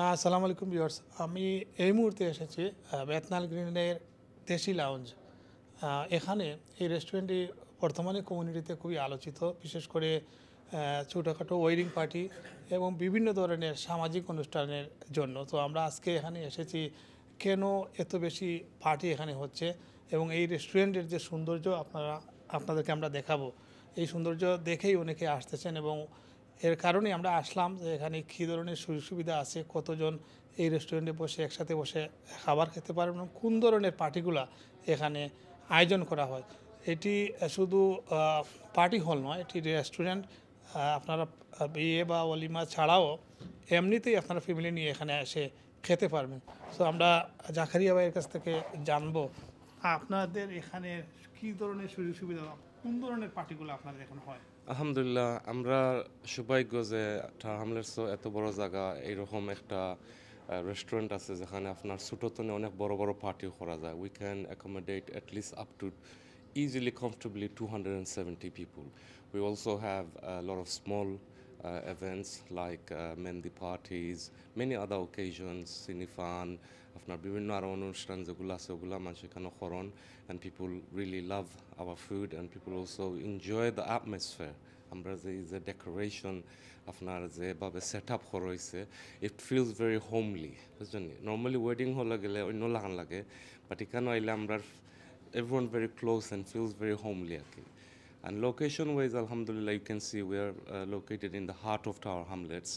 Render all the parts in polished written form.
আসসালামু আলাইকুম ভিউয়ার্স। আমি এই মুহূর্তে এসেছি বেতনাল গ্রিনের দেশি লাউঞ্জ। এখানে এই রেস্টুরেন্টটি বর্তমানে কমিউনিটিতে খুবই আলোচিত, বিশেষ করে ছোটোখাটো ওয়েডিং পার্টি এবং বিভিন্ন ধরনের সামাজিক অনুষ্ঠানের জন্য। তো আমরা আজকে এখানে এসেছি কেন এত বেশি পার্টি এখানে হচ্ছে এবং এই রেস্টুরেন্টের যে সৌন্দর্য আপনাদেরকে আমরা দেখাবো। এই সৌন্দর্য দেখেই অনেকে আসতেছেন এবং এর কারণেই আমরা আসলাম যে এখানে কী ধরনের সুযোগ সুবিধা আছে, কতজন এই রেস্টুরেন্টে বসে একসাথে বসে খাবার খেতে পারবেন এবং কোন ধরনের পার্টিগুলা এখানে আয়োজন করা হয়। এটি শুধু পার্টি হল নয়, এটি রেস্টুরেন্ট। আপনারা বিয়ে বা অলিমা ছাড়াও এমনিতেই আপনারা ফ্যামিলি নিয়ে এখানে এসে খেতে পারবেন। সো আমরা জাকারিয়া ভাইয়ের কাছ থেকে জানবো আপনাদের এখানে কী ধরনের সুযোগ সুবিধা, কোন ধরনের পার্টিগুলো আপনাদের এখানে হয়। আলহামদুলিল্লাহ আমরা সৌভাগ্য যে হামলেরসো এত বড় জায়গা এইরকম একটা রেস্টুরেন্ট আছে যেখানে আপনার ছোটতনে অনেক বড় বড় পার্টিও করা যায়। We can accommodate at least up to easily comfortably 270 people. We also have a lot of small events like mehndi parties, many other occasions, sinifan, আপনার বিভিন্ন আরও অনুষ্ঠান যেগুলো আছে ওগুলো মানুষ এখানে করেন and people really love our food and people also enjoy the atmosphere. আমরা যে ডেকোরেশন আপনার যেভাবে সেট আপ করা হয়েছে ইট ফিলস ভেরি হোমলি, বুঝছেন? নর্মালি ওয়েডিং হলে গেলে অন্য লাগান লাগে, বাট এখানে আইলে আমরা everyone very close and feels very homely আর কি. And location wise, alhamdulillah, you can see we are located in the heart of Tower Hamlets,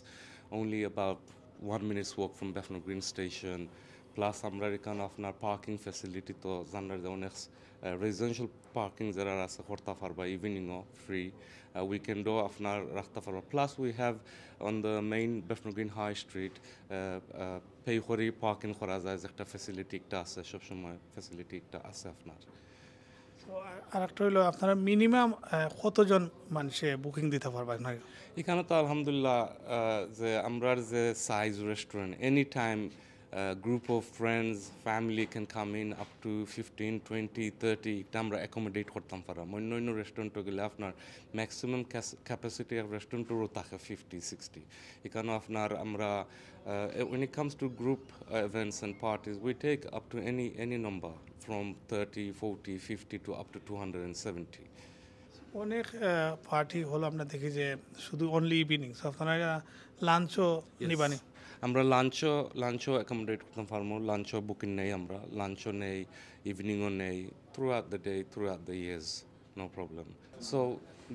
only about 1 minute's walk from Bethnal Green Station. Plus আমরা এখানে আপনার parking facility তো জানার যে অনেক residential parking যারা আছে করতে পারবা, ইভিনিংও ফ্রি উইকেন্ডও আপনার রাখতে পারবা। Plus we have on the main বেফনো গ্রিন হাই স্ট্রিট পে করে পার্কিং করা যায়, যে একটা ফ্যাসিলিটি একটা আছে, সবসময় ফ্যাসিলিটি একটা আছে আপনার। তো আর একটা হলো আপনারা মিনিমাম কতজন মানুষে বুকিং দিতে পারবেন? এখানে তো আলহামদুলিল্লাহ যে আমরা যে size restaurant any time group of friends, family can come in up to 15, 20, 30 এটা আমরা অ্যাকোমোডেট করতাম পারাম। অন্য রেস্টুরেন্টে গেলে আপনার ম্যাক্সিমাম ক্যাপাসিটি অফ রেস্টুরেন্টেরও থাকে 50, 60। এখানেও আপনার আমরা when it comes to group events and parties we take up to any number from 30, 40, 50 to up to 270. অনেক পার্টি হলো আমরা দেখি যে শুধু অনলি ইভিনিং, আপনারা লাঞ্চও নিবানি? আমরা লাঞ্চও অ্যাকোমোডেট করতে পারবো, লাঞ্চও বুকিং নেই, আমরা লাঞ্চও নেই, ইভিনিংও নেই, throughout the day, throughout the years, no problem. So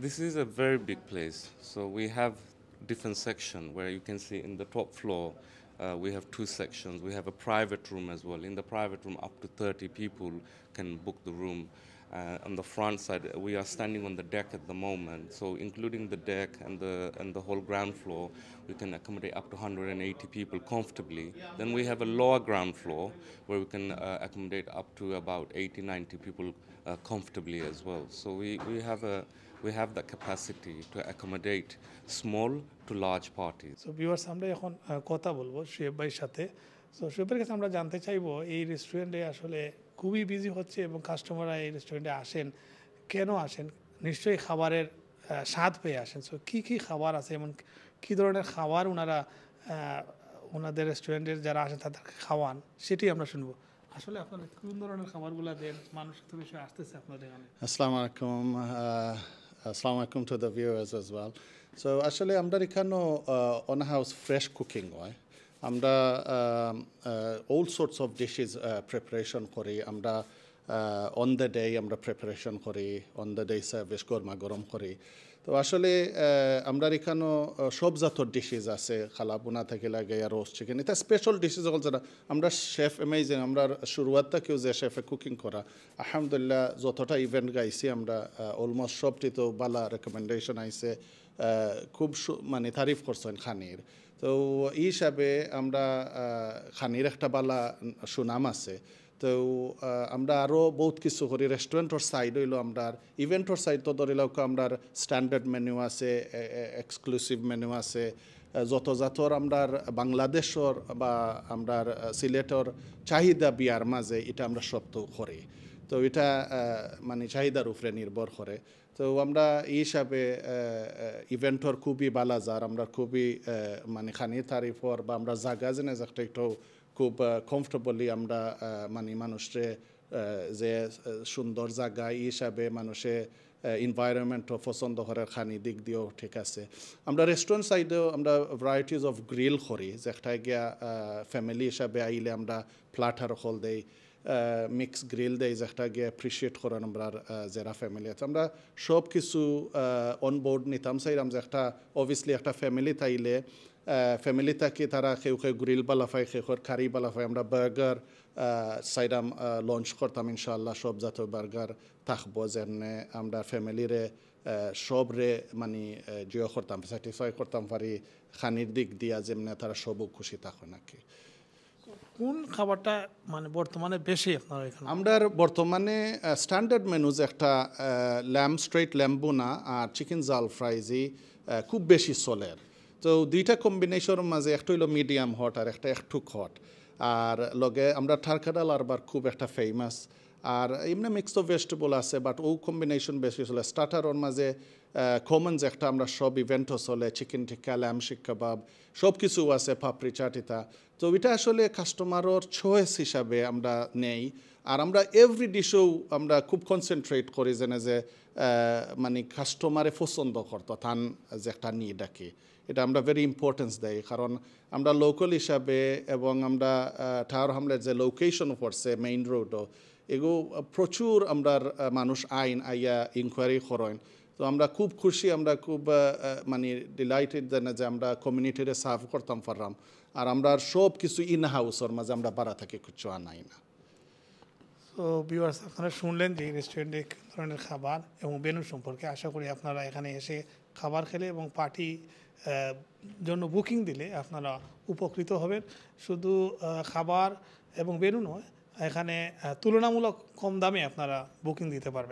this is a very big place. So we have different section where you can see in the top floor we have two sections. We have a private room as well. In the private room up to 30 people can book the room. On the front side we are standing on the deck at the moment, so including the deck and the whole ground floor we can accommodate up to 180 people comfortably. Then we have a lower ground floor where we can accommodate up to about 80-90 people comfortably as well. So we have the capacity to accommodate small to large parties. So viewers, আমরা এখন কথা বলবো শুয়েব ভাইয়ের সাথে। So Shuyeb ভাইয়ের কাছে আমরা জানতে চাইবো এই রেস্টুরেন্টে আসলে খুবই বিজি হচ্ছে এবং কাস্টমাররা এই রেস্টুরেন্টে আসেন, কেন আসেন? নিশ্চয়ই খাবারের স্বাদ পেয়ে আসেন। সো কী কী খাবার আছে, এমন কী ধরনের খাবার ওনারা ওনাদের রেস্টুরেন্টের যারা আসেন তাদেরকে খাওয়ান, সেটি আমরা শুনবো। আসলে আপনারা কোন ধরনের খাবারগুলো দেন, মানুষ তো বেশি আসতেছে আপনাদের এখানে? Assalamu alaikum. Assalamu alaikum to the viewers as well. So আসলে আমরা এখানেও on house fresh cooking হয়। আমরা all sorts of dishes preparation করি। আমরা on the day আমরা preparation করি, on the day service গরম করি। তো আসলে আমরা এখানেও সব জাতর ডিশেস আছে, খালা বোনা থেকে লাগে রোস্ট চিকেন, এটা স্পেশাল ডিশেস হল যেটা আমরা শেফ এমেজিং। আমরা শুরুয়াত থেকেও যে শেফে কুকিং করা, আলহামদুলিল্লাহ যতটা ইভেন্ট গাইছি আমরা অলমোস্ট সবটি তো বালা রেকমেন্ডেশন আইছে, খুব মানে তারিফ করছেন খানির। তো এই হিসাবে আমরা খানির একটা বালা সুনাম আছে। তো আমরা আরও বহুত কিছু করি। রেস্টুরেন্টর সাইড হইলো আমরা ইভেন্টর সাইড তো ধরিলেও আমরা স্ট্যান্ডার্ড মেনু আছে, এক্সক্লুসিভ মেনু আছে, যত জাতর আমরা বাংলাদেশর বা আমরা সিলেটর চাহিদা বিয়ার মাঝে এটা আমরা সব তো করি। তো এটা মানে চাহিদার উপরে নির্ভর করে। তো তো আমরা এই হিসাবে ইভেন্টর খুবই বালাজার আমরা খুবই মানে খানি তারিফর বা আমরা জায়গা জেনে একটা একটু খুব কমফর্টেবলি আমরা মানে মানুষে যে সুন্দর জায়গা এই হিসাবে মানুষে এনভায়রনমেন্টও পছন্দ করার খানি দিক দিয়েও ঠিক আছে আমরা রেস্টুরেন্ট সাইডেও আমরা ভ্যারাইটিস অফ গ্রিল করি যেটা গিয়া ফ্যামিলি হিসাবে আইলে আমরা প্লাটার হল দেই মিক্স গ্রিল দেই যেটা গিয়ে অ্যাপ্রিসিয়েট করেন আমরা যারা ফ্যামিলি আছে আমরা সব কিছু অনবোর্ড নিতাম চাইলাম যে একটা অবভিয়াসলি একটা ফ্যামিলি তাইলে ফ্যামিলি থাকি তারা কেউ কেউ গ্রিল বালাফাই কেউ কারি বালাফাই আমরা বার্গার সাইডাম লঞ্চ করতাম ইনশাআল্লাহ সব জাতীয় বার্গার থাকবো যেন আমরা ফ্যামিলিরে সবরে মানে জিও করতাম স্যাটিসফাই করতাম পারি খানির দিক দিয়া যেমনি তারা সবও খুশি থাকো নাকি কোন খাবারটা মানে বর্তমানে বেশি আপনার এখানে আমরা বর্তমানে স্ট্যান্ডার্ড মেনুজ একটা ল্যাম্ব স্ট্রেট ল্যাম্বুনা আর চিকেন জাল ফ্রাইজি খুব বেশি চলের তো দুইটা কম্বিনেশনের মাঝে একটা হইলো মিডিয়াম হট আর একটা একটু হট আর লগে আমরা ঠারকাডাল আরবার খুব একটা ফেমাস আর এমনি মিক্সড ভেজিটেবল আছে বাট ও কম্বিনেশন বেশি চলে স্টার্টারের মাঝে কমন যে একটা আমরা সব ইভেন্টও চলে চিকেন টিক্কা ল্যাম শিক কাবাব সব কিছু আছে পাপড়ি চাটিতা তো এটা আসলে কাস্টমারের চয়েস হিসাবে আমরা নেই আর আমরা এভরি ডিশেও আমরা খুব কনসেন্ট্রেট করি যে মানে কাস্টমারে পছন্দ করতো তান যে একটা নিয়ে ডাকি এটা আমরা ভেরি ইম্পর্টেন্স দেই কারণ আমরা লোকাল হিসাবে এবং আমরা টাওয়ার হামলের যে লোকেশন পড়ছে মেইন রোডও এগো প্রচুর আমরা মানুষ আইয়া ইনকোয়ারি করেন তো আমরা খুব খুশি আমরা খুব মানে ডিলাইটেড যে আমরা কমিউনিটিরে সার্ভ করতাম পারলাম আর আমরা সব কিছু ইন হাউসের মাঝে আমরা বাড়া থাকি কিছু আনাই না তো ভিউয়ার্স আপনারা শুনলেন যে রেস্টুরেন্টে ধরনের খাবার এবং মেনু সম্পর্কে আশা করি আপনারা এখানে এসে খাবার খেলে এবং পার্টি জন্য বুকিং দিলে আপনারা উপকৃত হবেন শুধু খাবার এবং মেনু নয় এখানে তুলনামূলক কম দামে আপনারা বুকিং দিতে পারবেন